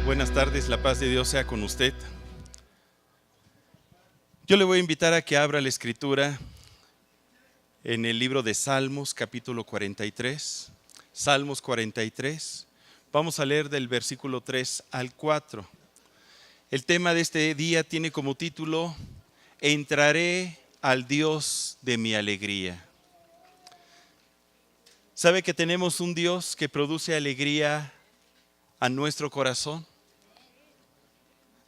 Buenas tardes, la paz de Dios sea con usted. Yo le voy a invitar a que abra la escritura en el libro de Salmos, capítulo 43. Salmos 43. Vamos a leer del versículo 3 al 4. El tema de este día tiene como título: Entraré al Dios de mi alegría. ¿Sabe que tenemos un Dios que produce alegría a nuestro corazón?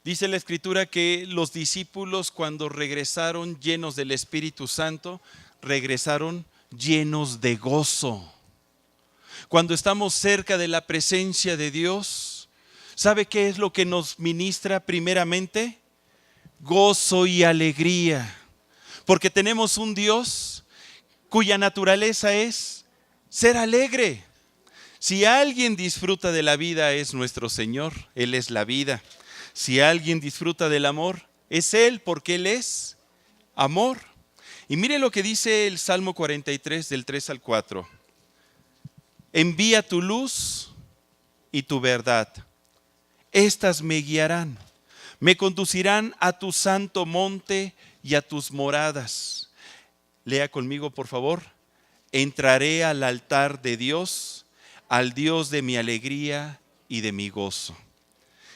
Dice la Escritura que los discípulos, cuando regresaron llenos del Espíritu Santo, regresaron llenos de gozo. Cuando estamos cerca de la presencia de Dios, ¿sabe qué es lo que nos ministra primeramente? Gozo y alegría. Porque tenemos un Dios cuya naturaleza es ser alegre. Si alguien disfruta de la vida, es nuestro Señor. Él es la vida. Si alguien disfruta del amor, es Él, porque Él es amor. Y mire lo que dice el Salmo 43 del 3 al 4. Envía tu luz y tu verdad. Estas me guiarán, me conducirán a tu santo monte y a tus moradas. Lea conmigo, por favor. Entraré al altar de Dios, al Dios de mi alegría y de mi gozo.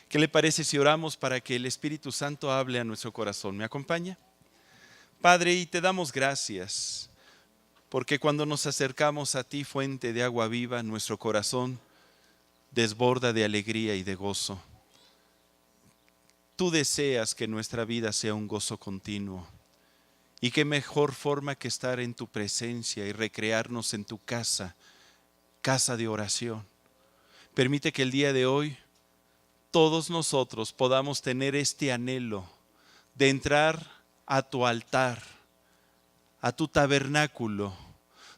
¿Qué le parece si oramos para que el Espíritu Santo hable a nuestro corazón? ¿Me acompaña? Padre, y te damos gracias, porque cuando nos acercamos a ti, fuente de agua viva, nuestro corazón desborda de alegría y de gozo. Tú deseas que nuestra vida sea un gozo continuo. Y qué mejor forma que estar en tu presencia y recrearnos en tu casa, casa de oración. Permite que el día de hoy todos nosotros podamos tener este anhelo de entrar a tu altar, a tu tabernáculo,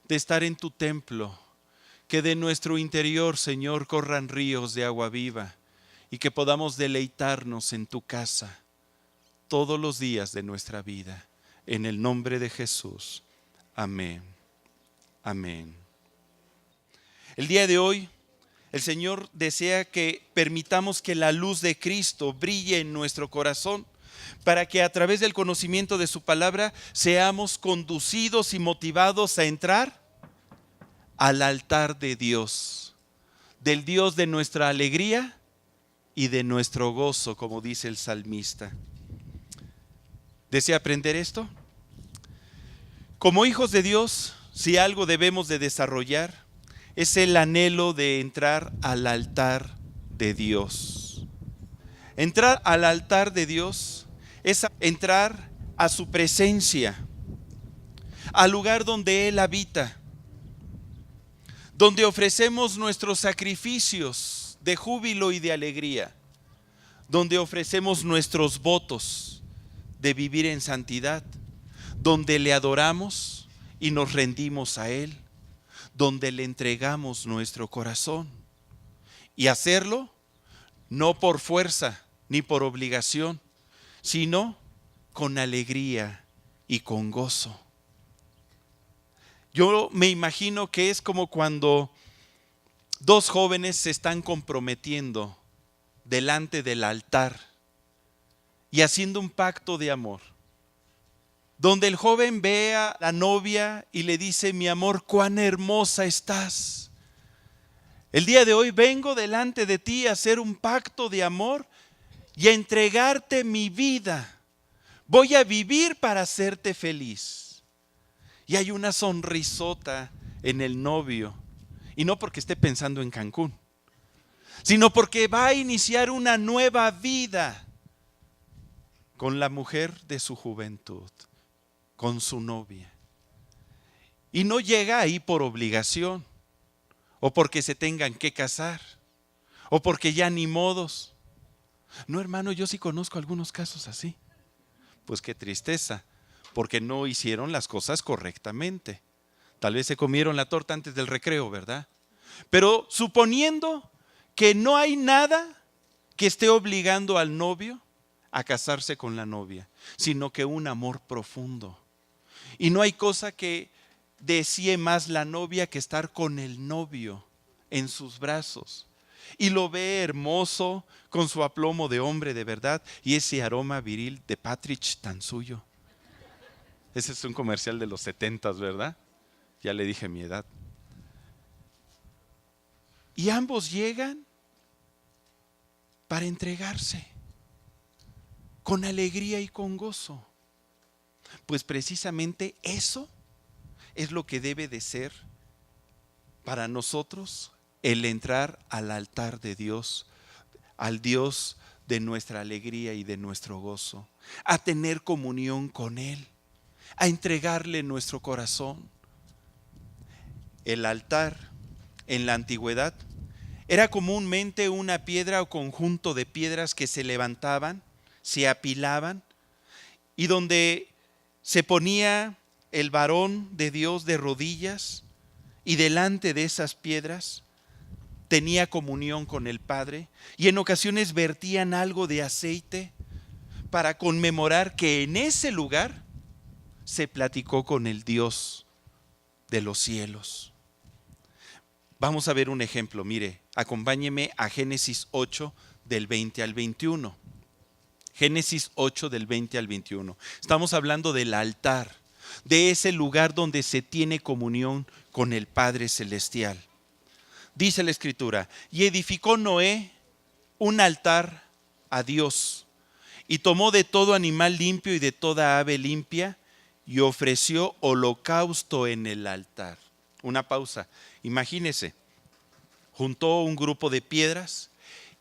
de estar en tu templo, que de nuestro interior, Señor, corran ríos de agua viva y que podamos deleitarnos en tu casa todos los días de nuestra vida. En el nombre de Jesús. Amén. Amén. El día de hoy, el Señor desea que permitamos que la luz de Cristo brille en nuestro corazón para que a través del conocimiento de su palabra seamos conducidos y motivados a entrar al altar de Dios, del Dios de nuestra alegría y de nuestro gozo, como dice el salmista. ¿Desea aprender esto? Como hijos de Dios, si algo debemos de desarrollar, es el anhelo de entrar al altar de Dios. Entrar al altar de Dios es entrar a su presencia, al lugar donde Él habita, donde ofrecemos nuestros sacrificios de júbilo y de alegría, donde ofrecemos nuestros votos de vivir en santidad, donde le adoramos y nos rendimos a Él, donde le entregamos nuestro corazón. Y hacerlo no por fuerza ni por obligación, sino con alegría y con gozo. Yo me imagino que es como cuando dos jóvenes se están comprometiendo delante del altar y haciendo un pacto de amor, donde el joven ve a la novia y le dice: mi amor, cuán hermosa estás. El día de hoy vengo delante de ti a hacer un pacto de amor y a entregarte mi vida. Voy a vivir para hacerte feliz. Y hay una sonrisota en el novio, y no porque esté pensando en Cancún, sino porque va a iniciar una nueva vida con la mujer de su juventud, con su novia. Y no llega ahí por obligación, o porque se tengan que casar, o porque ya ni modos. No, hermano, yo sí conozco algunos casos así. Pues qué tristeza, porque no hicieron las cosas correctamente. Tal vez se comieron la torta antes del recreo, ¿verdad? Pero suponiendo que no hay nada que esté obligando al novio a casarse con la novia, sino que un amor profundo. Y no hay cosa que desee más la novia que estar con el novio en sus brazos. y lo ve hermoso, con su aplomo de hombre de verdad y ese aroma viril de Patrick tan suyo. Ese es un comercial de los 70s, ¿verdad? Ya le dije mi edad. Y ambos llegan para entregarse con alegría y con gozo. Pues precisamente eso es lo que debe de ser para nosotros el entrar al altar de Dios, al Dios de nuestra alegría y de nuestro gozo, a tener comunión con Él, a entregarle nuestro corazón. El altar en la antigüedad era comúnmente una piedra o conjunto de piedras que se levantaban, se apilaban y donde se ponía el varón de Dios de rodillas y delante de esas piedras tenía comunión con el Padre y en ocasiones vertían algo de aceite para conmemorar que en ese lugar se platicó con el Dios de los cielos. Vamos a ver un ejemplo, mire, acompáñeme a Génesis 8 del 20 al 21. Génesis 8 del 20 al 21. Estamos hablando del altar, de ese lugar donde se tiene comunión con el Padre Celestial. Dice la Escritura, y edificó Noé un altar a Dios, y tomó de todo animal limpio y de toda ave limpia, y ofreció holocausto en el altar. Una pausa, imagínese, juntó un grupo de piedras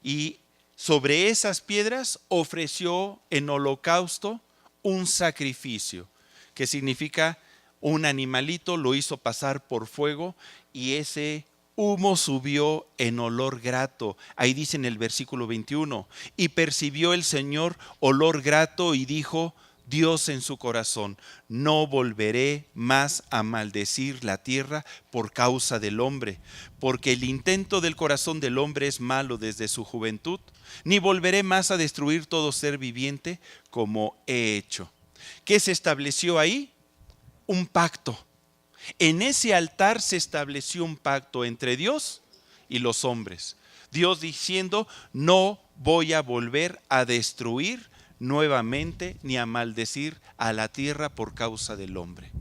y sobre esas piedras ofreció en holocausto un sacrificio, que significa un animalito, lo hizo pasar por fuego y ese humo subió en olor grato. Ahí dice en el versículo 21, y percibió el Señor olor grato y dijo Dios en su corazón, no volveré más a maldecir la tierra por causa del hombre, porque el intento del corazón del hombre es malo desde su juventud, ni volveré más a destruir todo ser viviente como he hecho. ¿Qué se estableció ahí? Un pacto. En ese altar se estableció un pacto entre Dios y los hombres. Dios diciendo, no voy a volver a destruir nuevamente ni a maldecir a la tierra por causa del hombre.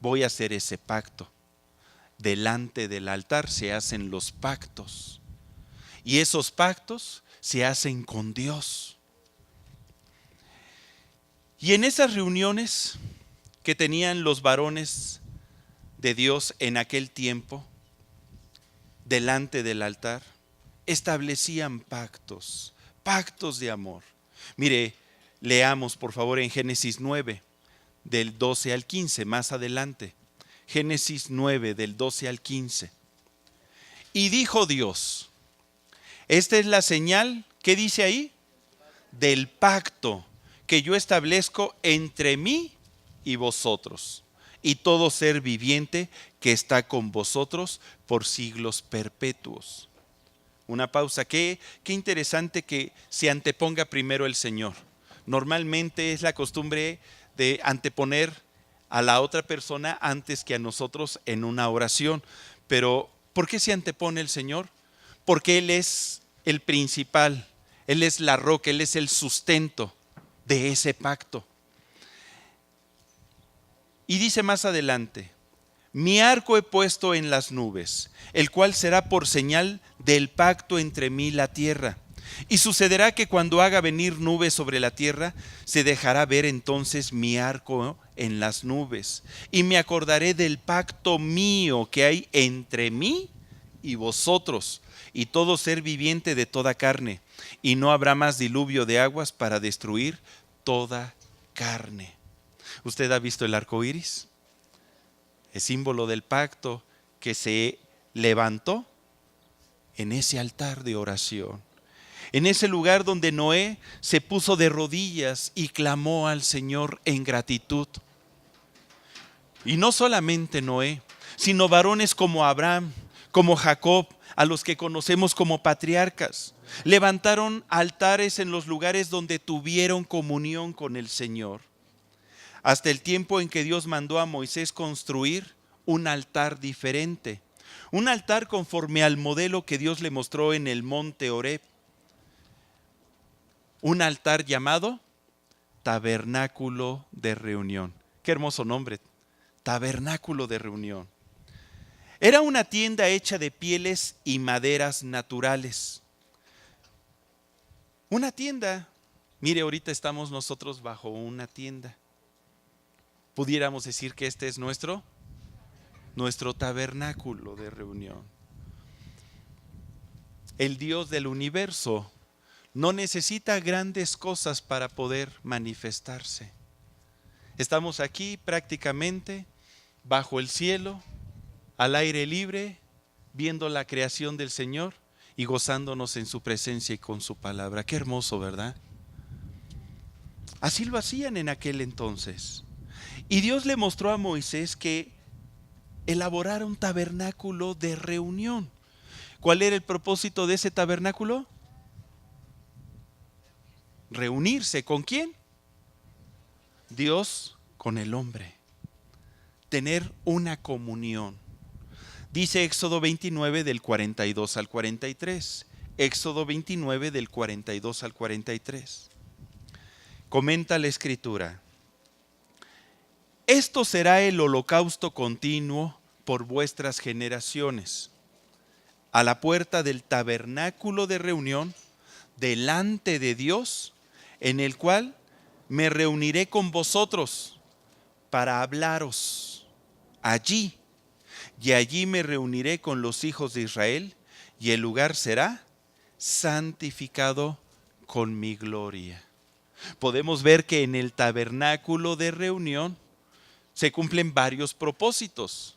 Voy a hacer ese pacto. Delante del altar se hacen los pactos. Y esos pactos se hacen con Dios. Y en esas reuniones que tenían los varones de Dios en aquel tiempo, delante del altar, establecían pactos, pactos de amor. Mire, leamos por favor en Génesis 9, del 12 al 15, más adelante. Génesis 9, del 12 al 15. Y dijo Dios, esta es la señal, ¿qué dice ahí? Del pacto que yo establezco entre mí y vosotros, y todo ser viviente que está con vosotros por siglos perpetuos. Una pausa, qué interesante que se anteponga primero el Señor. Normalmente es la costumbre de anteponer a la otra persona antes que a nosotros en una oración. Pero, ¿por qué se antepone el Señor? Porque Él es el principal, Él es la roca, Él es el sustento de ese pacto. Y dice más adelante, mi arco he puesto en las nubes, el cual será por señal del pacto entre mí y la tierra. Y sucederá que cuando haga venir nubes sobre la tierra, se dejará ver entonces mi arco en las nubes. Y me acordaré del pacto mío que hay entre mí y vosotros, y todo ser viviente de toda carne. Y no habrá más diluvio de aguas para destruir toda carne. ¿Usted ha visto el arco iris? Es símbolo del pacto que se levantó en ese altar de oración. En ese lugar donde Noé se puso de rodillas y clamó al Señor en gratitud. Y no solamente Noé, sino varones como Abraham, como Jacob, a los que conocemos como patriarcas. Levantaron altares en los lugares donde tuvieron comunión con el Señor. Hasta el tiempo en que Dios mandó a Moisés construir un altar diferente, Un altar conforme al modelo que Dios le mostró en el monte Horeb. Un altar llamado tabernáculo de reunión. Qué hermoso nombre, tabernáculo de reunión. Era una tienda hecha de pieles y maderas naturales. Una tienda. Mire, ahorita estamos nosotros bajo una tienda. Pudiéramos decir que este es nuestro tabernáculo de reunión. El Dios del universo no necesita grandes cosas para poder manifestarse. Estamos aquí prácticamente bajo el cielo, al aire libre, viendo la creación del Señor y gozándonos en su presencia y con su palabra. Qué hermoso, ¿verdad? Así lo hacían en aquel entonces. Y Dios le mostró a Moisés que elaborara un tabernáculo de reunión. ¿Cuál era el propósito de ese tabernáculo? Reunirse. ¿Con quién? Dios con el hombre. Tener una comunión. Dice Éxodo 29 del 42 al 43. Éxodo 29 del 42 al 43. Comenta la Escritura: esto será el holocausto continuo por vuestras generaciones. A la puerta del tabernáculo de reunión, delante de Dios, en el cual me reuniré con vosotros para hablaros allí. Y allí me reuniré con los hijos de Israel, y el lugar será santificado con mi gloria. Podemos ver que en el tabernáculo de reunión se cumplen varios propósitos.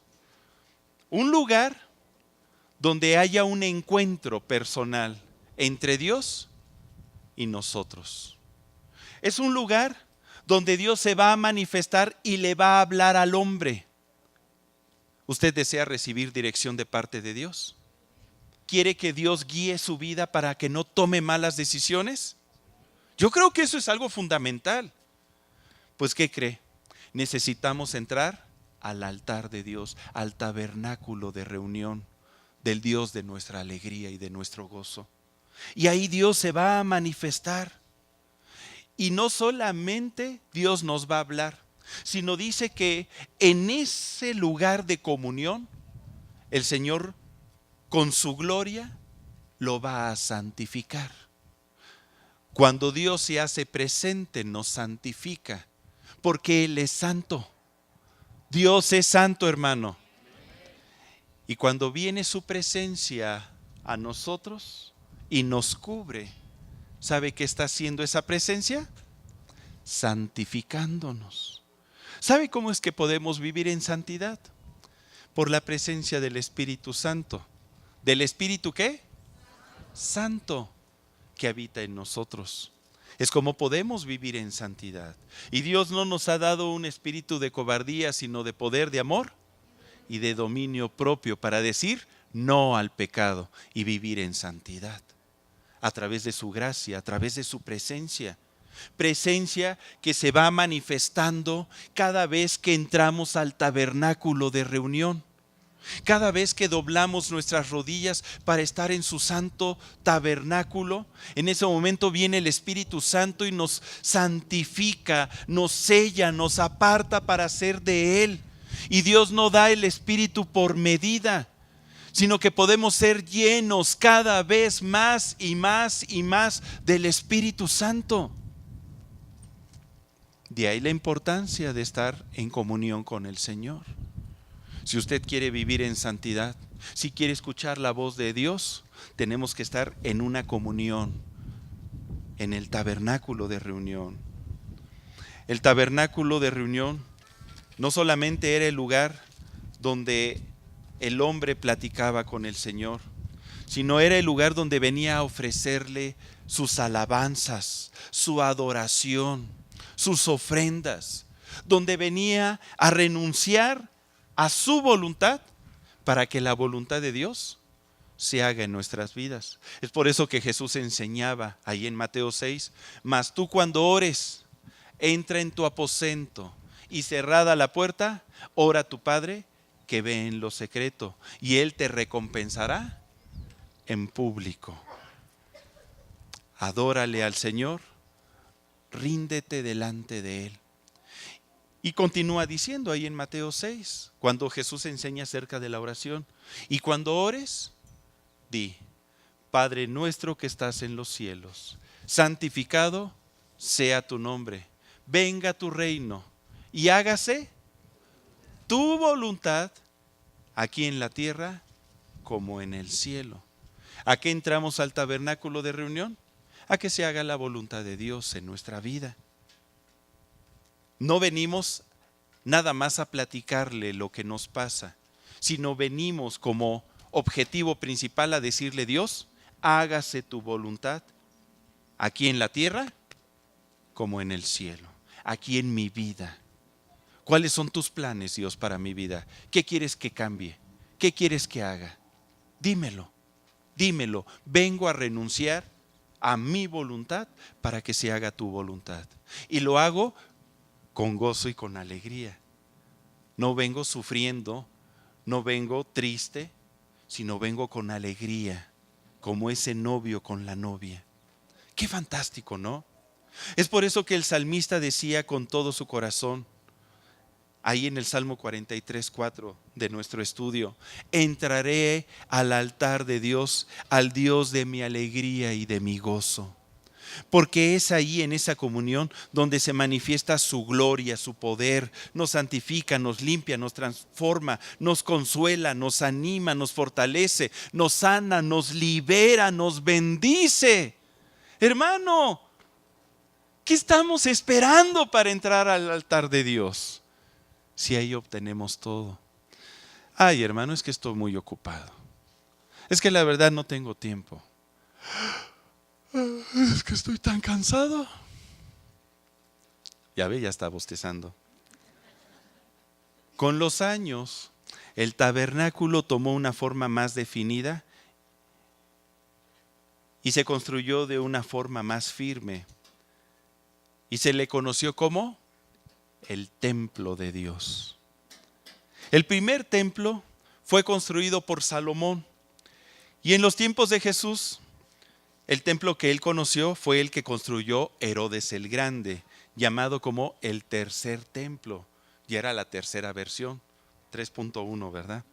Un lugar donde haya un encuentro personal entre Dios y nosotros. Es un lugar donde Dios se va a manifestar y le va a hablar al hombre. ¿Usted desea recibir dirección de parte de Dios? ¿Quiere que Dios guíe su vida para que no tome malas decisiones? Yo creo que eso es algo fundamental. Pues, ¿qué cree? Necesitamos entrar al altar de Dios, al tabernáculo de reunión del Dios de nuestra alegría y de nuestro gozo. Y ahí Dios se va a manifestar. Y no solamente Dios nos va a hablar, sino dice que en ese lugar de comunión, el Señor con su gloria lo va a santificar. Cuando Dios se hace presente, nos santifica, porque Él es santo. Dios es santo, hermano. Y cuando viene su presencia a nosotros y nos cubre, ¿sabe qué está haciendo esa presencia? Santificándonos. ¿Sabe cómo es que podemos vivir en santidad? Por la presencia del Espíritu Santo. ¿Del Espíritu qué? Santo, que habita en nosotros. Es como podemos vivir en santidad. Y Dios no nos ha dado un espíritu de cobardía, sino de poder, de amor y de dominio propio, para decir no al pecado y vivir en santidad. A través de su gracia, a través de su presencia. Presencia que se va manifestando cada vez que entramos al tabernáculo de reunión. Cada vez que doblamos nuestras rodillas para estar en su santo tabernáculo, en ese momento viene el Espíritu Santo y nos santifica, nos sella, nos aparta para ser de Él. Y Dios no da el Espíritu por medida, sino que podemos ser llenos cada vez más y más y más del Espíritu Santo. De ahí la importancia de estar en comunión con el Señor. Si usted quiere vivir en santidad, si quiere escuchar la voz de Dios, tenemos que estar en una comunión, en el tabernáculo de reunión. El tabernáculo de reunión no solamente era el lugar donde el hombre platicaba con el Señor, sino era el lugar donde venía a ofrecerle sus alabanzas, su adoración, sus ofrendas, donde venía a renunciar a su voluntad para que la voluntad de Dios se haga en nuestras vidas. Es por eso que Jesús enseñaba ahí en Mateo 6, mas tú cuando ores, entra en tu aposento y cerrada la puerta, ora a tu Padre que ve en lo secreto, y Él te recompensará en público. Adórale al Señor, ríndete delante de Él. Y continúa diciendo ahí en Mateo 6, cuando Jesús enseña acerca de la oración: y cuando ores, di: Padre nuestro que estás en los cielos, santificado sea tu nombre, venga tu reino y hágase tu voluntad aquí en la tierra como en el cielo. ¿A qué entramos al tabernáculo de reunión? A que se haga la voluntad de Dios en nuestra vida. No venimos nada más a platicarle lo que nos pasa, sino venimos como objetivo principal a decirle: Dios, hágase tu voluntad aquí en la tierra como en el cielo, aquí en mi vida. ¿Cuáles son tus planes, Dios, para mi vida? ¿Qué quieres que cambie? ¿Qué quieres que haga? Dímelo, dímelo. Vengo a renunciar a mi voluntad para que se haga tu voluntad. Y lo hago con gozo y con alegría. No vengo sufriendo, no vengo triste, sino vengo con alegría, como ese novio con la novia. Qué fantástico, ¿no? Es por eso que el salmista decía con todo su corazón, ahí en el Salmo 43:4 de nuestro estudio: entraré al altar de Dios, al Dios de mi alegría y de mi gozo. Porque es ahí, en esa comunión, donde se manifiesta su gloria, su poder. Nos santifica, nos limpia, nos transforma, nos consuela, nos anima, nos fortalece, nos sana, nos libera, nos bendice. Hermano, ¿qué estamos esperando para entrar al altar de Dios? Si ahí obtenemos todo. Ay, hermano, es que estoy muy ocupado. Es que la verdad no tengo tiempo. Es que estoy tan cansado. Ya ve, ya está bostezando. Con los años, el tabernáculo tomó una forma más definida y se construyó de una forma más firme. Y se le conoció como el templo de Dios. El primer templo fue construido por Salomón. Y en los tiempos de Jesús, el templo que él conoció fue el que construyó Herodes el Grande, llamado como el tercer templo. Ya era la tercera versión, 3.1, ¿verdad?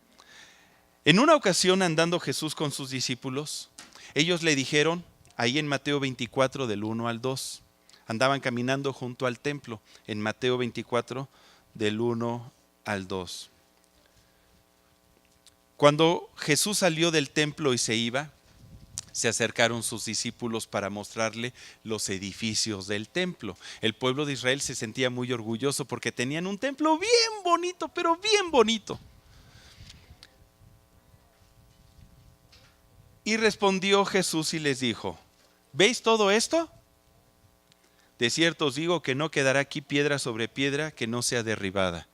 En una ocasión, andando Jesús con sus discípulos, ellos le dijeron, ahí en Mateo 24 del 1 al 2, andaban caminando junto al templo, en Mateo 24 del 1 al 2. Cuando Jesús salió del templo y se iba, se acercaron sus discípulos para mostrarle los edificios del templo. El pueblo de Israel se sentía muy orgulloso porque tenían un templo bien bonito, pero bien bonito. Y respondió Jesús y les dijo: ¿veis todo esto? De cierto os digo que no quedará aquí piedra sobre piedra que no sea derribada.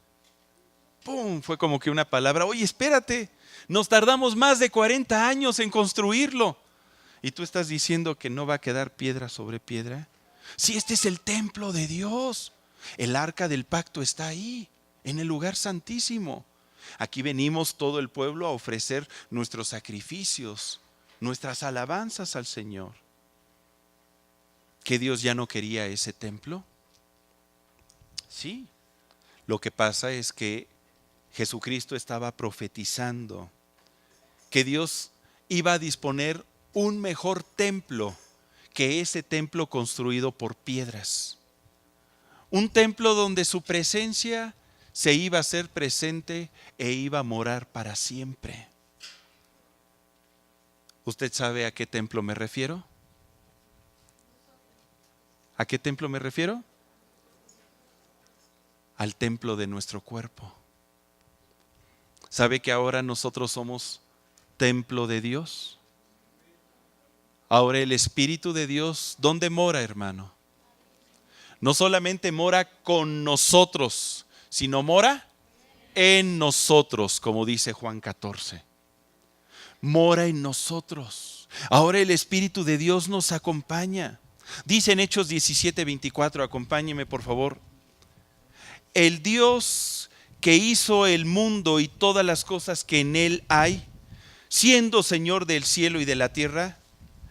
¡Pum! Fue como que una palabra. Oye, espérate, nos tardamos más de 40 años en construirlo. ¿Y tú estás diciendo que no va a quedar piedra sobre piedra? Si este es el templo de Dios, el arca del pacto está ahí, en el lugar santísimo. Aquí venimos todo el pueblo a ofrecer nuestros sacrificios, nuestras alabanzas al Señor. ¿Que Dios ya no quería ese templo? Sí. Lo que pasa es que Jesucristo estaba profetizando que Dios iba a disponer un mejor templo que ese templo construido por piedras. Un templo donde su presencia se iba a hacer presente e iba a morar para siempre. ¿Usted sabe a qué templo me refiero? ¿A qué templo me refiero? Al templo de nuestro cuerpo. ¿Sabe que ahora nosotros somos templo de Dios? Ahora el Espíritu de Dios, ¿dónde mora, hermano? No solamente mora con nosotros, sino mora en nosotros, como dice Juan 14. Mora en nosotros. Ahora el Espíritu de Dios nos acompaña. Dice en Hechos 17:24, acompáñeme por favor. El Dios que hizo el mundo y todas las cosas que en él hay, siendo Señor del cielo y de la tierra,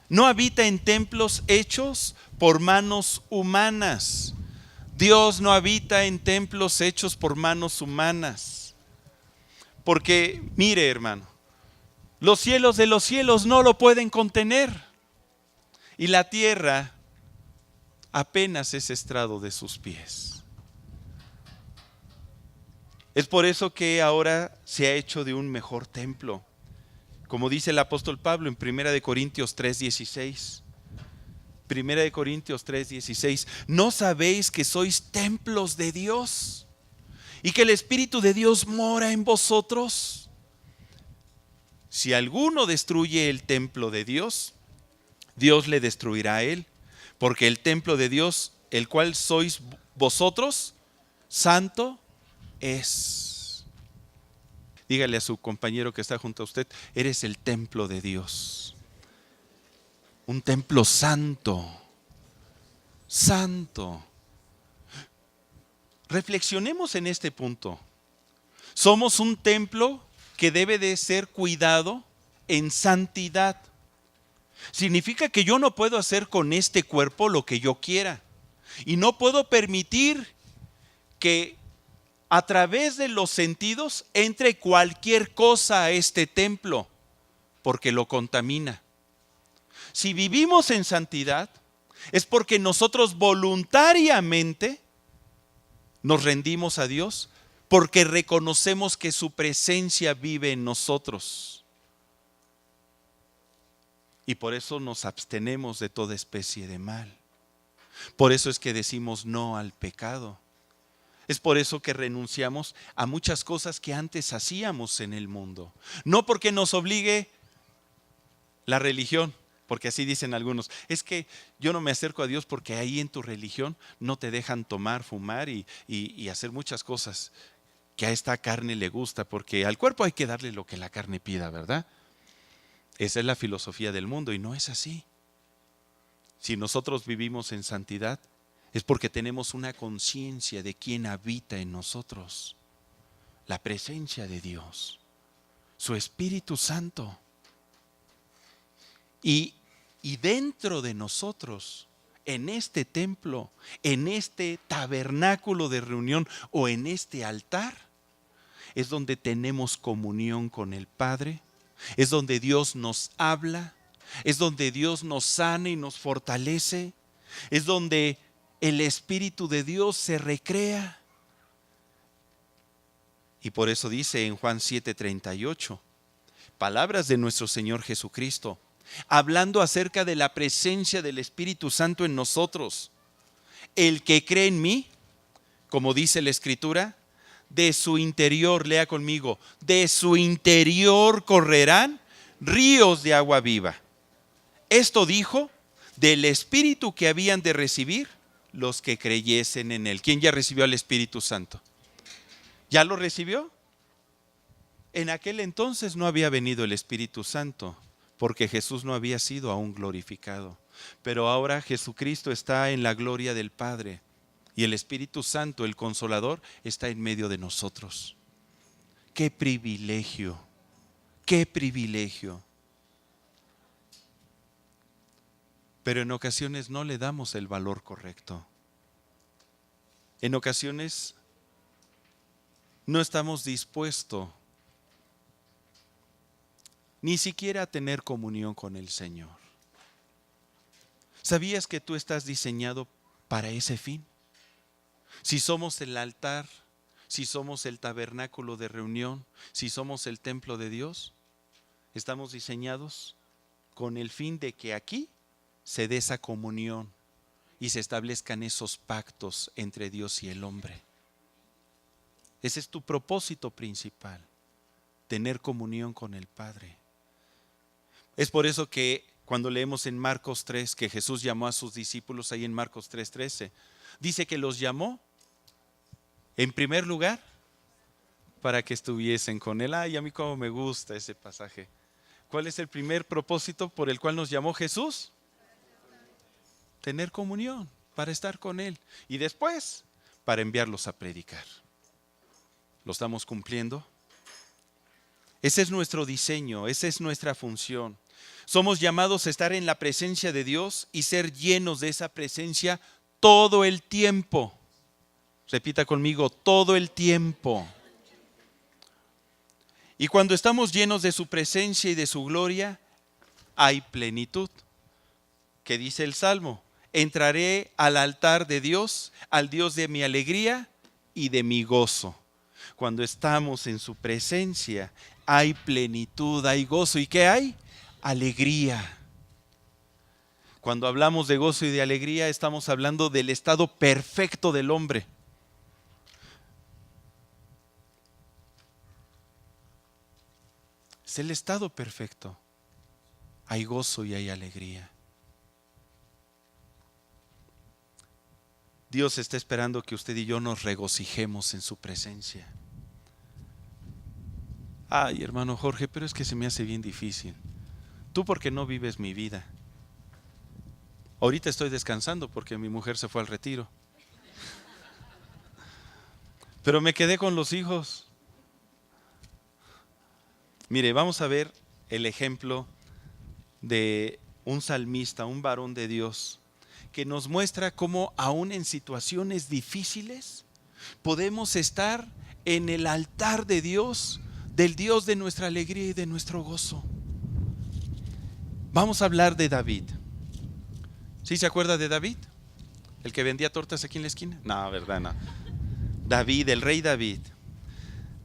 no habita en templos hechos por manos humanas. Dios no habita en templos hechos por manos humanas. Porque, mire, hermano, los cielos de los cielos no lo pueden contener. Y la tierra apenas es estrado de sus pies. Es por eso que ahora se ha hecho de un mejor templo. Como dice el apóstol Pablo en 1 Corintios 3:16. 1 Corintios 3:16. ¿No sabéis que sois templos de Dios y que el Espíritu de Dios mora en vosotros? Si alguno destruye el templo de Dios, Dios le destruirá a él, porque el templo de Dios, el cual sois vosotros, santo es. Dígale a su compañero que está junto a usted: eres el templo de Dios. Un templo santo. Santo. Reflexionemos en este punto. Somos un templo que debe de ser cuidado en santidad. Significa que yo no puedo hacer con este cuerpo lo que yo quiera. Y no puedo permitir que a través de los sentidos entre cualquier cosa a este templo, porque lo contamina. Si vivimos en santidad, es porque nosotros voluntariamente nos rendimos a Dios, porque reconocemos que su presencia vive en nosotros. Y por eso nos abstenemos de toda especie de mal. Por eso es que decimos no al pecado. Es por eso que renunciamos a muchas cosas que antes hacíamos en el mundo. No porque nos obligue la religión, porque así dicen algunos. Es que yo no me acerco a Dios porque ahí en tu religión no te dejan tomar, fumar y hacer muchas cosas que a esta carne le gusta, porque al cuerpo hay que darle lo que la carne pida, ¿verdad? Esa es la filosofía del mundo y no es así. Si nosotros vivimos en santidad, es porque tenemos una conciencia de quién habita en nosotros. La presencia de Dios, su Espíritu Santo. Y dentro de nosotros, en este templo, en este tabernáculo de reunión o en este altar, es donde tenemos comunión con el Padre, es donde Dios nos habla, es donde Dios nos sana y nos fortalece, es donde el Espíritu de Dios se recrea. Y por eso dice en Juan 7:38, palabras de nuestro Señor Jesucristo, hablando acerca de la presencia del Espíritu Santo en nosotros. El que cree en mí, como dice la Escritura, de su interior, lea conmigo, de su interior correrán ríos de agua viva. Esto dijo del Espíritu que habían de recibir los que creyesen en él. ¿Quién ya recibió al Espíritu Santo? ¿Ya lo recibió? En aquel entonces no había venido el Espíritu Santo, porque Jesús no había sido aún glorificado. Pero ahora Jesucristo está en la gloria del Padre y el Espíritu Santo, el Consolador, está en medio de nosotros. ¡Qué privilegio! ¡Qué privilegio! Pero en ocasiones no le damos el valor correcto. En ocasiones no estamos dispuestos ni siquiera a tener comunión con el Señor. ¿Sabías que tú estás diseñado para ese fin? Si somos el altar, si somos el tabernáculo de reunión, si somos el templo de Dios, estamos diseñados con el fin de que aquí se dé esa comunión y se establezcan esos pactos entre Dios y el hombre. Ese es tu propósito principal, tener comunión con el Padre. Es por eso que cuando leemos en Marcos 3 que Jesús llamó a sus discípulos, ahí en Marcos 3:13, dice que los llamó en primer lugar para que estuviesen con él. Ay, a mí cómo me gusta ese pasaje. ¿Cuál es el primer propósito por el cual nos llamó Jesús? Tener comunión, para estar con él. Y después, para enviarlos a predicar. ¿Lo estamos cumpliendo? Ese es nuestro diseño, esa es nuestra función. Somos llamados a estar en la presencia de Dios y ser llenos de esa presencia todo el tiempo. Repita conmigo, todo el tiempo. Y cuando estamos llenos de su presencia y de su gloria, hay plenitud. ¿Qué dice el Salmo? Entraré al altar de Dios, al Dios de mi alegría y de mi gozo. Cuando estamos en su presencia, hay plenitud, hay gozo. ¿Y qué hay? Alegría. Cuando hablamos de gozo y de alegría, estamos hablando del estado perfecto del hombre. Es el estado perfecto. Hay gozo y hay alegría. Dios está esperando que usted y yo nos regocijemos en su presencia. Ay, hermano Jorge, pero es que se me hace bien difícil. Tú porque no vives mi vida. Ahorita estoy descansando porque mi mujer se fue al retiro. Pero me quedé con los hijos. Mire, vamos a ver el ejemplo de un salmista, un varón de Dios, que nos muestra cómo aún en situaciones difíciles podemos estar en el altar de Dios, del Dios de nuestra alegría y de nuestro gozo. Vamos a hablar de David. ¿Sí se acuerda de David? ¿El que vendía tortas aquí en la esquina? No, verdad, no. David, el rey David.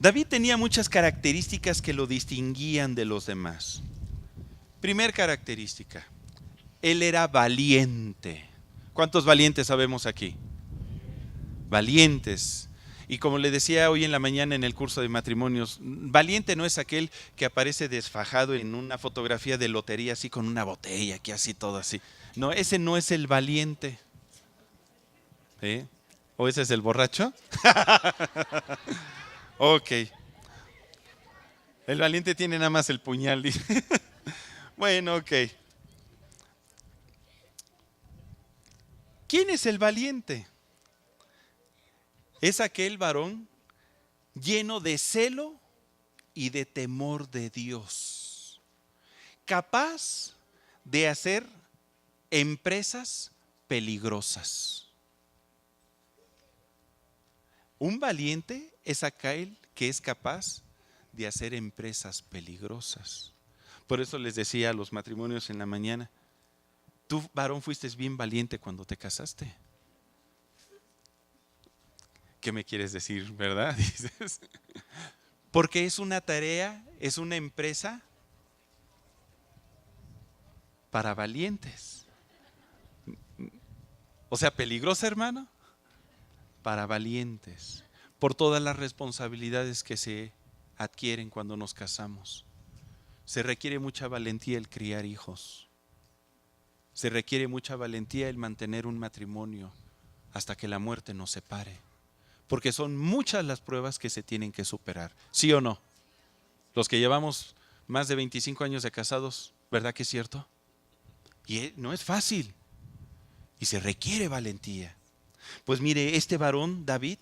David tenía muchas características que lo distinguían de los demás. Primer característica, él era valiente. ¿Cuántos valientes sabemos aquí? Valientes. Y como le decía hoy en la mañana en el curso de matrimonios, valiente no es aquel que aparece desfajado en una fotografía de lotería así con una botella, aquí así todo así. No, ese no es el valiente. ¿Eh? ¿O ese es el borracho? Ok. El valiente tiene nada más el puñal. Bueno, ok. ¿Quién es el valiente? Es aquel varón lleno de celo y de temor de Dios, capaz de hacer empresas peligrosas. Un valiente es aquel que es capaz de hacer empresas peligrosas. Por eso les decía a los matrimonios en la mañana, tú, varón, fuiste bien valiente cuando te casaste. ¿Qué me quieres decir, verdad? Dices. Porque es una tarea, es una empresa para valientes. O sea, peligrosa, hermano, para valientes. Por todas las responsabilidades que se adquieren cuando nos casamos. Se requiere mucha valentía el criar hijos. Se requiere mucha valentía el mantener un matrimonio hasta que la muerte nos separe. Porque son muchas las pruebas que se tienen que superar. ¿Sí o no? Los que llevamos más de 25 años de casados, ¿verdad que es cierto? Y no es fácil. Y se requiere valentía. Pues mire, este varón, David,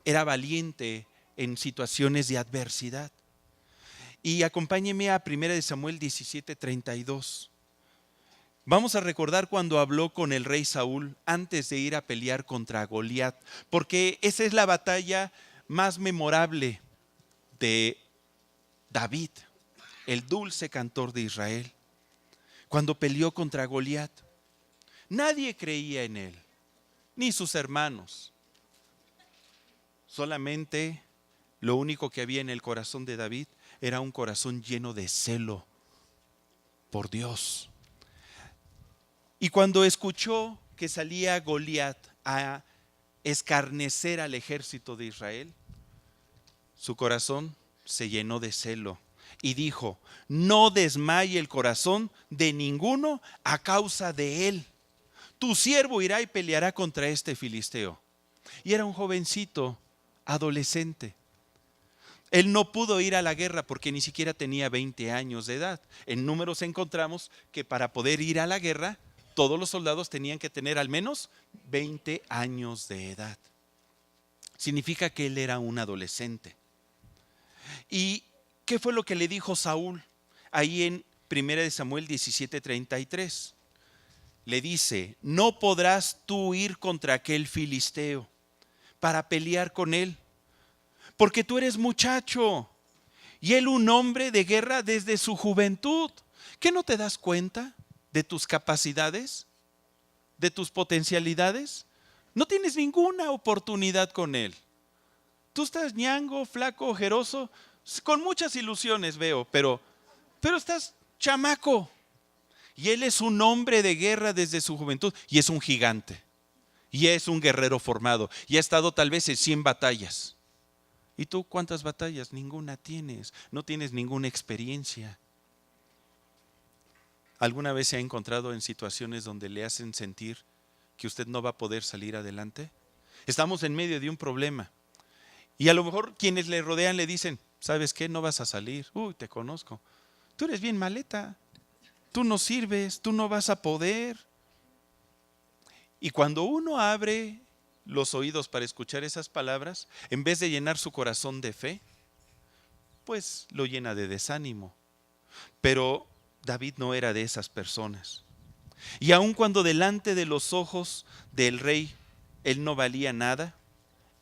era valiente en situaciones de adversidad. Y acompáñeme a 1 Samuel 17:32. Vamos a recordar cuando habló con el rey Saúl antes de ir a pelear contra Goliat, porque esa es la batalla más memorable de David, el dulce cantor de Israel. Cuando peleó contra Goliat, nadie creía en él, ni sus hermanos. Solamente lo único que había en el corazón de David era un corazón lleno de celo por Dios. Y cuando escuchó que salía Goliat a escarnecer al ejército de Israel, su corazón se llenó de celo y dijo: no desmaye el corazón de ninguno a causa de él. Tu siervo irá y peleará contra este filisteo. Y era un jovencito, adolescente. Él no pudo ir a la guerra porque ni siquiera tenía 20 años de edad. En Números encontramos que para poder ir a la guerra, todos los soldados tenían que tener al menos 20 años de edad. Significa que él era un adolescente. ¿Y qué fue lo que le dijo Saúl? Ahí en 1 Samuel 17:33. Le dice: no podrás tú ir contra aquel filisteo para pelear con él, porque tú eres muchacho y él un hombre de guerra desde su juventud. ¿Qué no te das cuenta de tus capacidades, de tus potencialidades? No tienes ninguna oportunidad con él. Tú estás ñango, flaco, ojeroso, con muchas ilusiones veo, pero estás chamaco. Y él es un hombre de guerra desde su juventud y es un gigante. Y es un guerrero formado y ha estado tal vez en 100 batallas. ¿Y tú cuántas batallas? Ninguna tienes, no tienes ninguna experiencia. ¿Alguna vez se ha encontrado en situaciones donde le hacen sentir que usted no va a poder salir adelante? Estamos en medio de un problema y a lo mejor quienes le rodean le dicen: ¿sabes qué? No vas a salir. Uy, te conozco. Tú eres bien maleta. Tú no sirves, tú no vas a poder. Y cuando uno abre los oídos para escuchar esas palabras, en vez de llenar su corazón de fe, pues lo llena de desánimo. Pero David no era de esas personas. Y aun cuando delante de los ojos del rey él no valía nada,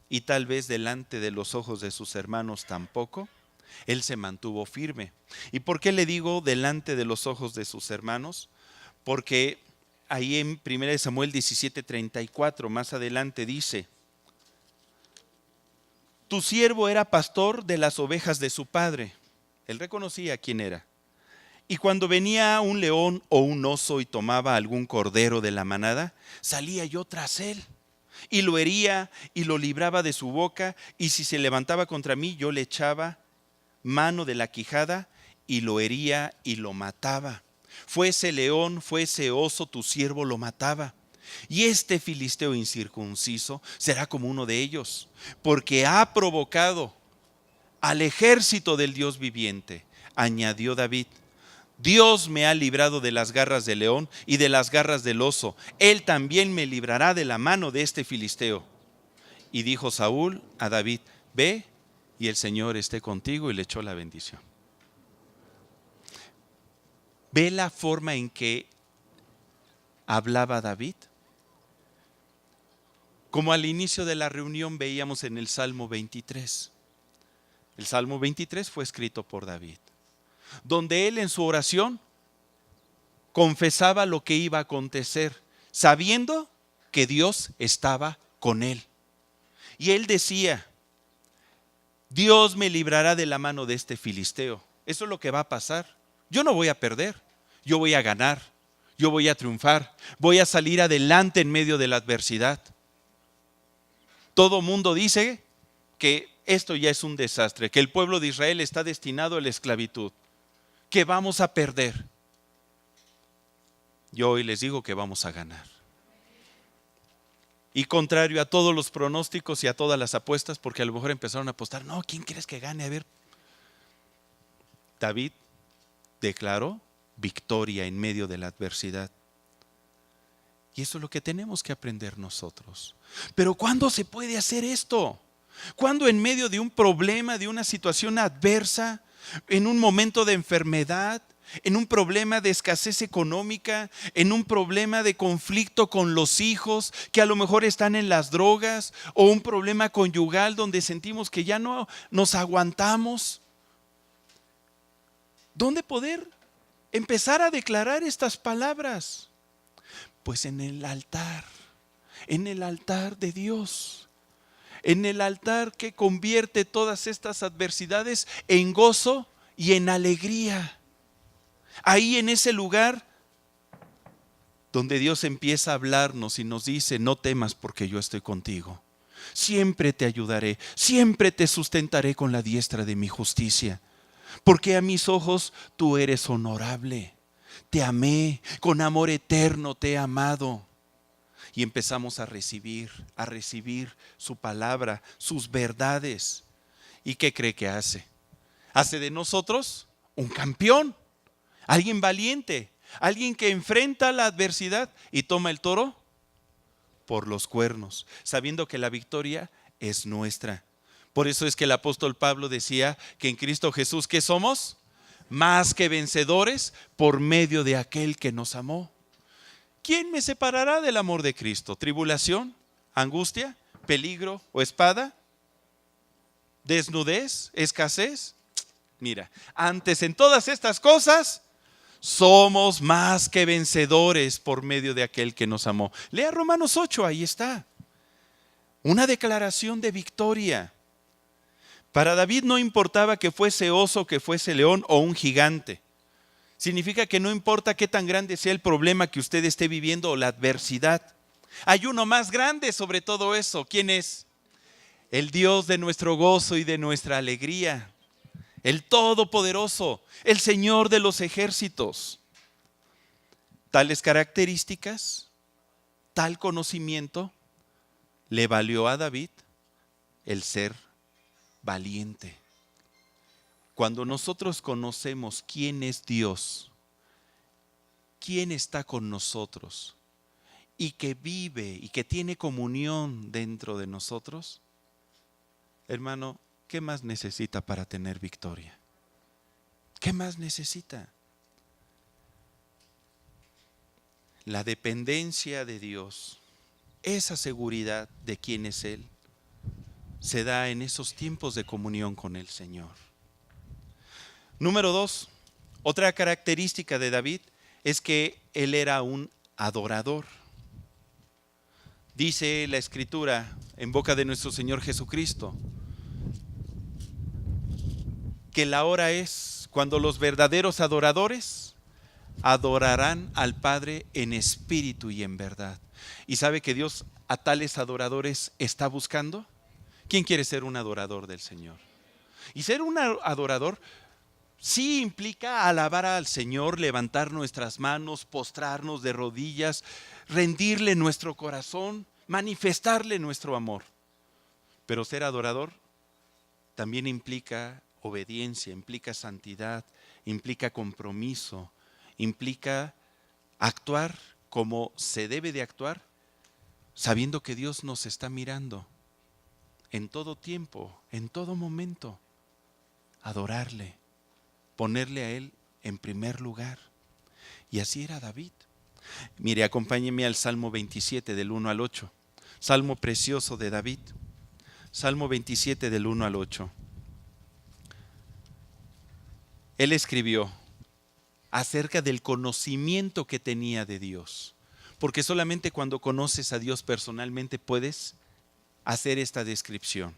y tal vez delante de los ojos de sus hermanos tampoco, él se mantuvo firme. ¿Y por qué le digo delante de los ojos de sus hermanos? Porque ahí en 1 Samuel 17:34, más adelante dice: tu siervo era pastor de las ovejas de su padre. Él reconocía quién era. Y cuando venía un león o un oso y tomaba algún cordero de la manada, salía yo tras él y lo hería y lo libraba de su boca, y si se levantaba contra mí, yo le echaba mano de la quijada y lo hería y lo mataba. Fuese león, fuese oso, tu siervo lo mataba. Y este filisteo incircunciso será como uno de ellos, porque ha provocado al ejército del Dios viviente. Añadió David: Dios me ha librado de las garras del león y de las garras del oso. Él también me librará de la mano de este filisteo. Y dijo Saúl a David: ve y el Señor esté contigo, y le echó la bendición. ¿Ve la forma en que hablaba David? Como al inicio de la reunión veíamos en el Salmo 23. El Salmo 23 fue escrito por David, donde él en su oración confesaba lo que iba a acontecer, sabiendo que Dios estaba con él. Y él decía: Dios me librará de la mano de este filisteo. Eso es lo que va a pasar. Yo no voy a perder, yo voy a ganar, yo voy a triunfar, voy a salir adelante en medio de la adversidad. Todo mundo dice que esto ya es un desastre, que el pueblo de Israel está destinado a la esclavitud, que vamos a perder. Yo hoy les digo que vamos a ganar. Y contrario a todos los pronósticos y a todas las apuestas, porque a lo mejor empezaron a apostar: no, ¿quién crees que gane? A ver. David declaró victoria en medio de la adversidad. Y eso es lo que tenemos que aprender nosotros. Pero ¿cuándo se puede hacer esto? ¿Cuándo en medio de un problema, de una situación adversa, en un momento de enfermedad, en un problema de escasez económica, en un problema de conflicto con los hijos que a lo mejor están en las drogas, o un problema conyugal donde sentimos que ya no nos aguantamos? ¿Dónde poder empezar a declarar estas palabras? Pues en el altar de Dios, en el altar que convierte todas estas adversidades en gozo y en alegría. Ahí en ese lugar donde Dios empieza a hablarnos y nos dice: no temas, porque yo estoy contigo. Siempre te ayudaré, siempre te sustentaré con la diestra de mi justicia. Porque a mis ojos tú eres honorable. Te amé, con amor eterno te he amado. Y empezamos a recibir su palabra, sus verdades. ¿Y qué cree que hace? Hace de nosotros un campeón, alguien valiente, alguien que enfrenta la adversidad y toma el toro por los cuernos, sabiendo que la victoria es nuestra. Por eso es que el apóstol Pablo decía que en Cristo Jesús, ¿qué somos? Más que vencedores por medio de aquel que nos amó. ¿Quién me separará del amor de Cristo? ¿Tribulación? ¿Angustia? ¿Peligro o espada? ¿Desnudez? ¿Escasez? Mira, antes en todas estas cosas somos más que vencedores por medio de aquel que nos amó. Lea Romanos 8, ahí está. Una declaración de victoria. Para David no importaba que fuese oso, que fuese león o un gigante. Significa que no importa qué tan grande sea el problema que usted esté viviendo o la adversidad. Hay uno más grande sobre todo eso. ¿Quién es? El Dios de nuestro gozo y de nuestra alegría. El Todopoderoso, el Señor de los ejércitos. Tales características, tal conocimiento, le valió a David el ser valiente. Cuando nosotros conocemos quién es Dios, quién está con nosotros y que vive y que tiene comunión dentro de nosotros, hermano, ¿qué más necesita para tener victoria? ¿Qué más necesita? La dependencia de Dios, esa seguridad de quién es Él, se da en esos tiempos de comunión con el Señor. Número 2, otra característica de David es que él era un adorador. Dice la Escritura en boca de nuestro Señor Jesucristo que la hora es cuando los verdaderos adoradores adorarán al Padre en espíritu y en verdad. ¿Y sabe que Dios a tales adoradores está buscando? ¿Quién quiere ser un adorador del Señor? Y ser un adorador sí implica alabar al Señor, levantar nuestras manos, postrarnos de rodillas, rendirle nuestro corazón, manifestarle nuestro amor. Pero ser adorador también implica obediencia, implica santidad, implica compromiso, implica actuar como se debe de actuar, sabiendo que Dios nos está mirando en todo tiempo, en todo momento. Adorarle, ponerle a Él en primer lugar. Y así era David. Mire, acompáñeme al Salmo 27 del 1 al 8. Salmo precioso de David. Salmo 27 del 1 al 8. Él escribió acerca del conocimiento que tenía de Dios. Porque solamente cuando conoces a Dios personalmente puedes hacer esta descripción.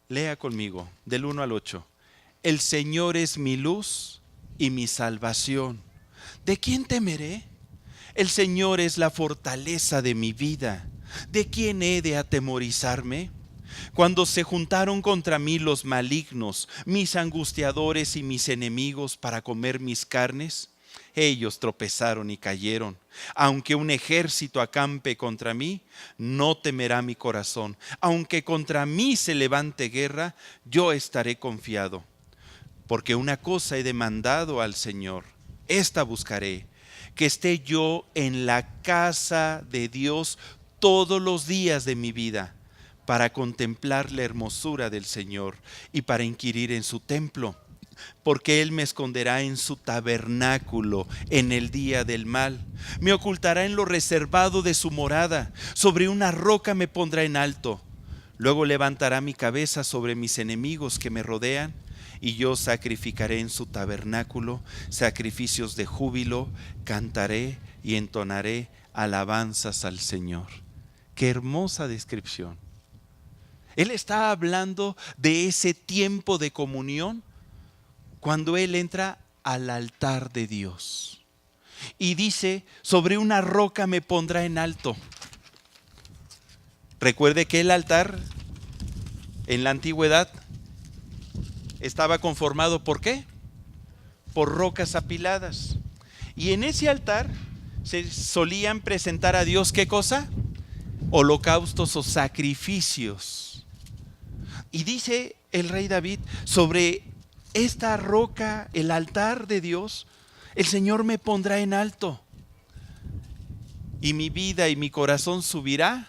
Lea conmigo, del 1 al 8. El Señor es mi luz y mi salvación. ¿De quién temeré? El Señor es la fortaleza de mi vida. ¿De quién he de atemorizarme? Cuando se juntaron contra mí los malignos, mis angustiadores y mis enemigos para comer mis carnes, ellos tropezaron y cayeron. Aunque un ejército acampe contra mí, no temerá mi corazón. Aunque contra mí se levante guerra, yo estaré confiado. Porque una cosa he demandado al Señor, esta buscaré, que esté yo en la casa de Dios todos los días de mi vida, para contemplar la hermosura del Señor y para inquirir en su templo. Porque Él me esconderá en su tabernáculo en el día del mal. Me ocultará en lo reservado de su morada. Sobre una roca me pondrá en alto. Luego levantará mi cabeza sobre mis enemigos que me rodean. Y yo sacrificaré en su tabernáculo sacrificios de júbilo. Cantaré y entonaré alabanzas al Señor. Qué hermosa descripción. Él está hablando de ese tiempo de comunión cuando Él entra al altar de Dios. Y dice, sobre una roca me pondrá en alto. Recuerde que el altar en la antigüedad estaba conformado ¿por qué? Por rocas apiladas. Y en ese altar se solían presentar a Dios ¿qué cosa? Holocaustos o sacrificios. Y dice el rey David, sobre esta roca, el altar de Dios, el Señor me pondrá en alto. Y mi vida y mi corazón subirá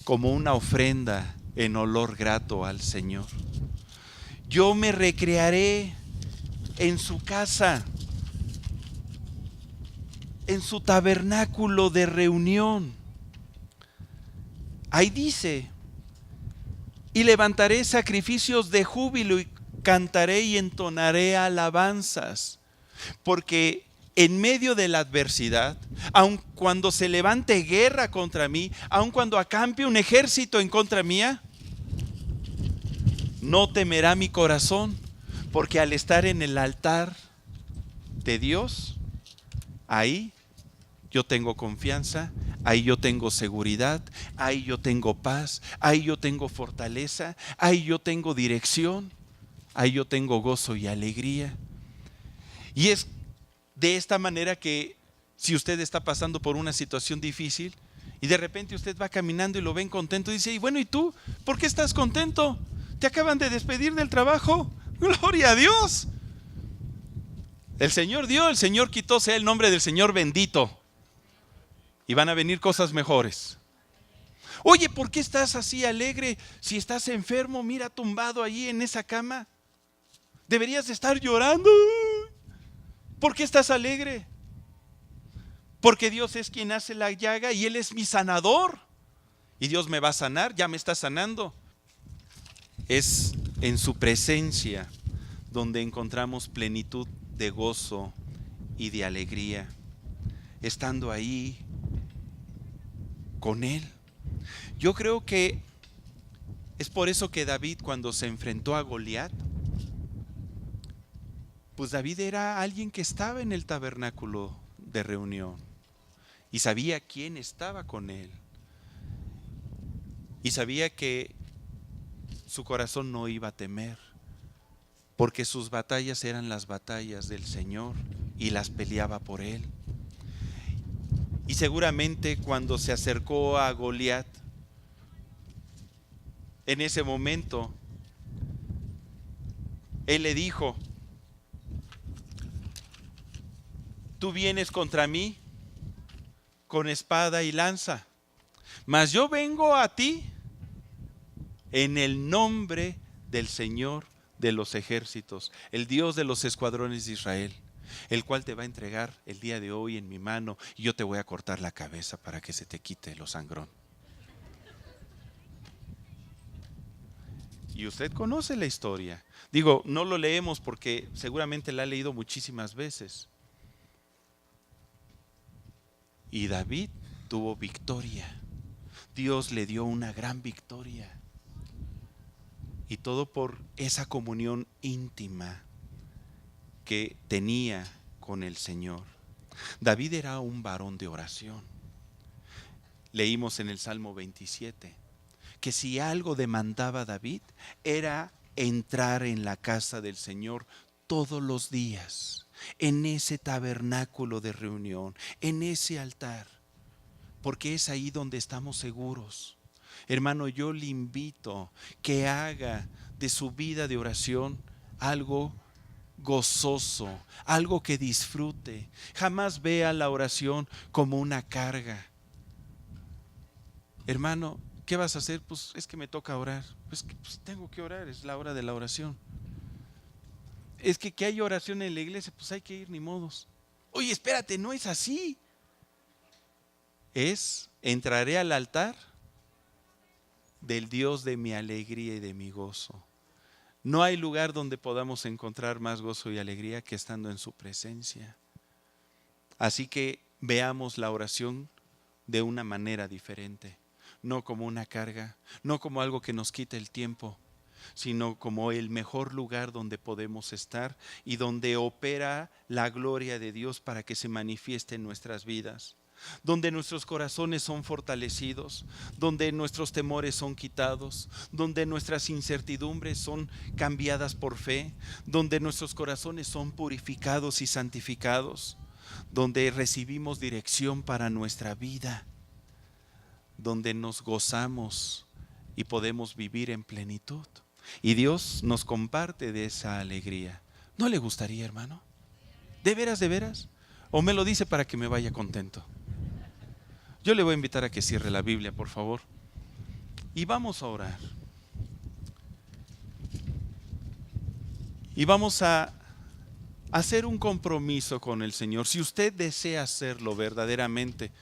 como una ofrenda en olor grato al Señor. Yo me recrearé en su casa, en su tabernáculo de reunión. Ahí dice, y levantaré sacrificios de júbilo y cantaré y entonaré alabanzas, porque en medio de la adversidad, aun cuando se levante guerra contra mí, aun cuando acampe un ejército en contra mía, no temerá mi corazón, porque al estar en el altar de Dios, ahí yo tengo confianza, ahí yo tengo seguridad, ahí yo tengo paz, ahí yo tengo fortaleza, ahí yo tengo dirección, ahí yo tengo gozo y alegría. Y es de esta manera que si usted está pasando por una situación difícil y de repente usted va caminando y lo ven contento, dice, y bueno, ¿y tú? ¿Por qué estás contento? ¿Te acaban de despedir del trabajo? ¡Gloria a Dios! El Señor dio, el Señor quitó, sea el nombre del Señor bendito. Y van a venir cosas mejores. Oye, ¿por qué estás así alegre? Si estás enfermo, mira tumbado allí en esa cama. Deberías de estar llorando. ¿Por qué estás alegre? Porque Dios es quien hace la llaga y Él es mi sanador. Y Dios me va a sanar, ya me está sanando. Es en su presencia donde encontramos plenitud de gozo y de alegría. Estando ahí con Él. Yo creo que es por eso que David, cuando se enfrentó a Goliat, pues David era alguien que estaba en el tabernáculo de reunión y sabía quién estaba con él y sabía que su corazón no iba a temer, porque sus batallas eran las batallas del Señor y las peleaba por él. Y seguramente cuando se acercó a Goliat, en ese momento, él le dijo, tú vienes contra mí con espada y lanza, mas yo vengo a ti en el nombre del Señor de los ejércitos, el Dios de los escuadrones de Israel, el cual te va a entregar el día de hoy en mi mano y yo te voy a cortar la cabeza para que se te quite lo sangrón. Y usted conoce la historia. Digo, no lo leemos porque seguramente la ha leído muchísimas veces. Y David tuvo victoria. Dios le dio una gran victoria. Y todo por esa comunión íntima que tenía con el Señor. David era un varón de oración. Leímos en el Salmo 27 que si algo demandaba David era entrar en la casa del Señor todos los días, en ese tabernáculo de reunión, en ese altar, porque es ahí donde estamos seguros. Hermano, yo le invito que haga de su vida de oración algo gozoso, algo que disfrute. Jamás vea la oración como una carga. Hermano, ¿qué vas a hacer? Pues es que me toca orar. Pues tengo que orar, es la hora de la oración. Es que hay oración en la iglesia, pues hay que ir, ni modos. Oye, espérate, no es así. Entraré al altar del Dios de mi alegría y de mi gozo. No hay lugar donde podamos encontrar más gozo y alegría que estando en su presencia. Así que veamos la oración de una manera diferente. No como una carga, no como algo que nos quita el tiempo, sino como el mejor lugar donde podemos estar y donde opera la gloria de Dios para que se manifieste en nuestras vidas, donde nuestros corazones son fortalecidos, donde nuestros temores son quitados, donde nuestras incertidumbres son cambiadas por fe, donde nuestros corazones son purificados y santificados, donde recibimos dirección para nuestra vida, donde nos gozamos y podemos vivir en plenitud. Y Dios nos comparte de esa alegría. ¿No le gustaría, hermano? ¿De veras, de veras? ¿O me lo dice para que me vaya contento? Yo le voy a invitar a que cierre la Biblia, por favor. Y vamos a orar. Y vamos a hacer un compromiso con el Señor. Si usted desea hacerlo verdaderamente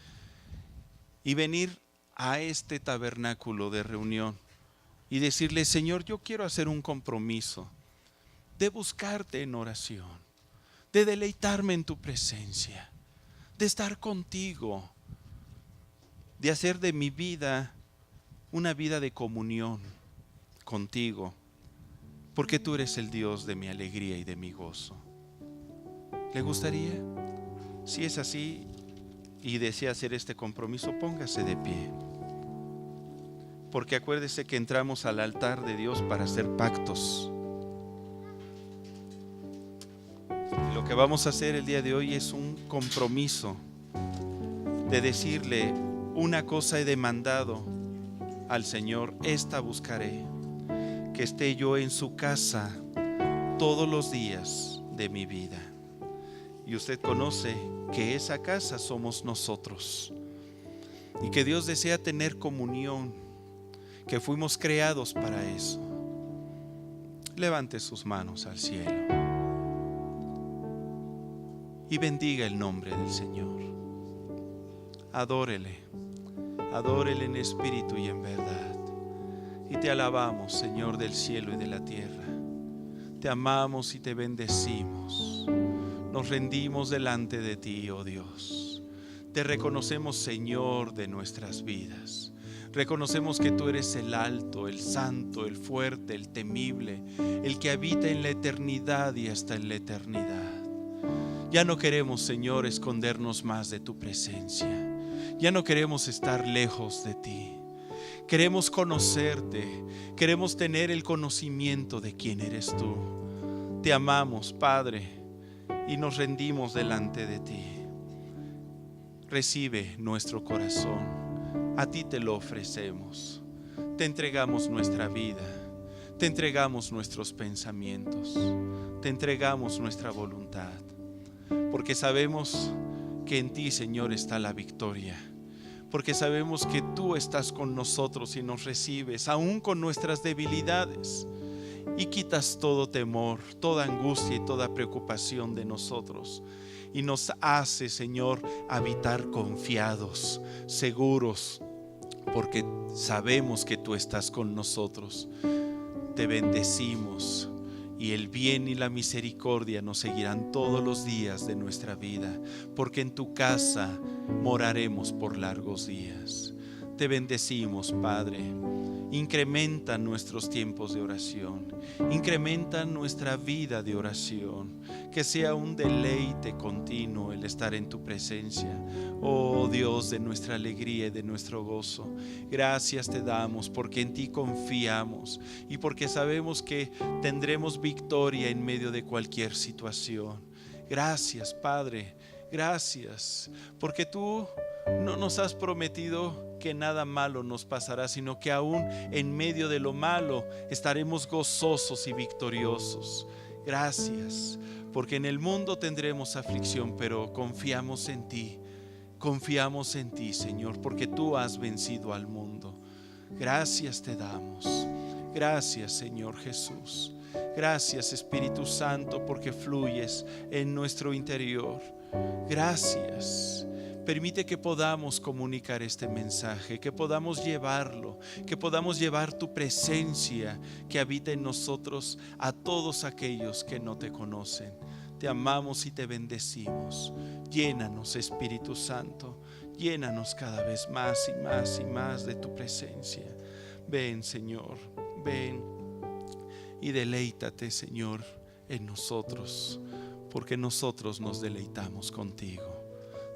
y venir a este tabernáculo de reunión y decirle: Señor, yo quiero hacer un compromiso de buscarte en oración, de deleitarme en tu presencia, de estar contigo, de hacer de mi vida una vida de comunión contigo, porque tú eres el Dios de mi alegría y de mi gozo. ¿Le gustaría? Si es así y desea hacer este compromiso, póngase de pie. Porque acuérdese que entramos al altar de Dios para hacer pactos. Lo que vamos a hacer el día de hoy es un compromiso de decirle: una cosa he demandado al Señor, esta buscaré, que esté yo en su casa todos los días de mi vida. Y usted conoce que esa casa somos nosotros, y que Dios desea tener comunión, que fuimos creados para eso. Levante sus manos al cielo y bendiga el nombre del Señor. Adórele, adórele en espíritu y en verdad. Y te alabamos, Señor del cielo y de la tierra. Te amamos y te bendecimos. Nos rendimos delante de ti, oh Dios. Te reconocemos, Señor, de nuestras vidas. Reconocemos que tú eres el alto, el santo, el fuerte, el temible, el que habita en la eternidad y hasta en la eternidad. Ya no queremos, Señor, escondernos más de tu presencia. Ya no queremos estar lejos de ti. Queremos conocerte, queremos tener el conocimiento de quién eres tú. Te amamos, Padre, y nos rendimos delante de ti. Recibe nuestro corazón, a ti te lo ofrecemos. Te entregamos nuestra vida, te entregamos nuestros pensamientos, te entregamos nuestra voluntad, porque sabemos que en ti, Señor, está la victoria. Porque sabemos que tú estás con nosotros y nos recibes, aún con nuestras debilidades, y quitas todo temor, toda angustia y toda preocupación de nosotros, y nos hace, Señor, habitar confiados, seguros, porque sabemos que tú estás con nosotros. Te bendecimos, y el bien y la misericordia nos seguirán todos los días de nuestra vida, porque en tu casa moraremos por largos días. Te bendecimos, Padre. Incrementa nuestros tiempos de oración, incrementa nuestra vida de oración, que sea un deleite continuo el estar en tu presencia, oh Dios de nuestra alegría y de nuestro gozo. Gracias te damos porque en ti confiamos y porque sabemos que tendremos victoria en medio de cualquier situación. Gracias, Padre, gracias, porque tú no nos has prometido que nada malo nos pasará, sino que aún en medio de lo malo estaremos gozosos y victoriosos. Gracias, porque en el mundo tendremos aflicción, pero confiamos en ti, Señor, porque tú has vencido al mundo. Gracias te damos. Gracias, Señor Jesús. Gracias, Espíritu Santo, porque fluyes en nuestro interior. Gracias. Permite que podamos comunicar este mensaje, que podamos llevarlo, que podamos llevar tu presencia que habita en nosotros a todos aquellos que no te conocen. Te amamos y te bendecimos. Llénanos, Espíritu Santo, llénanos cada vez más y más y más de tu presencia. Ven, Señor, ven y deleítate, Señor, en nosotros, porque nosotros nos deleitamos contigo.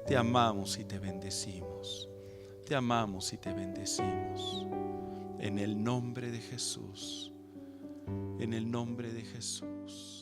Te amamos y te bendecimos. Te amamos y te bendecimos. En el nombre de Jesús. En el nombre de Jesús.